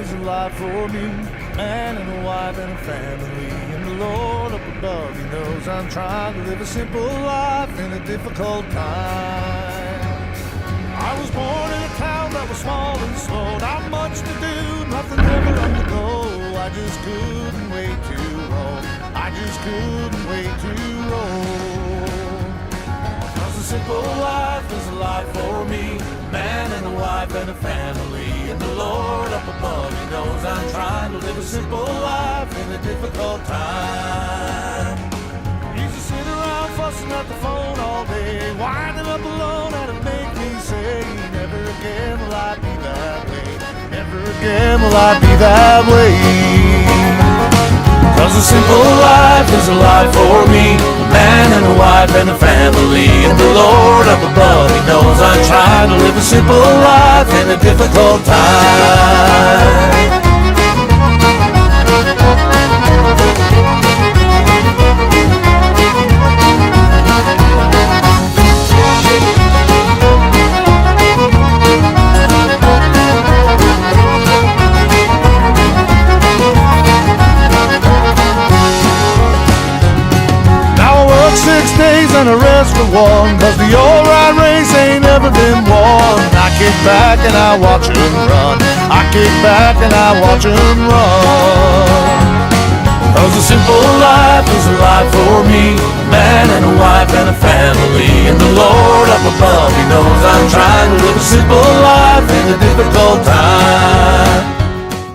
is a life for me. Man and a wife and a family, and the Lord up above, He knows I'm trying to live a simple life in a difficult time. I was born in a town that was small and slow, not much to do, nothing ever on the go. I just couldn't wait to roll. I just couldn't wait to roll. 'Cause a simple life is a life for me. Man and a wife and a family, and the Lord up above, He knows I'm trying to live a simple life in a difficult time. Used to sit around fussing at the phone all day, winding up alone, and it make me say, never again will I be that way. Never again will I be that way. 'Cause a simple life is a life for me. A man and a wife and a family, and the Lord up above, He knows I'm trying to live a simple life in a difficult time. And a rest for one, 'cause the old ride race ain't ever been won. I kick back and I watch 'em run. I kick back and I watch 'em run. 'Cause a simple life is a life for me. A man and a wife and a family, and the Lord up above, He knows I'm trying to live a simple life in a difficult time.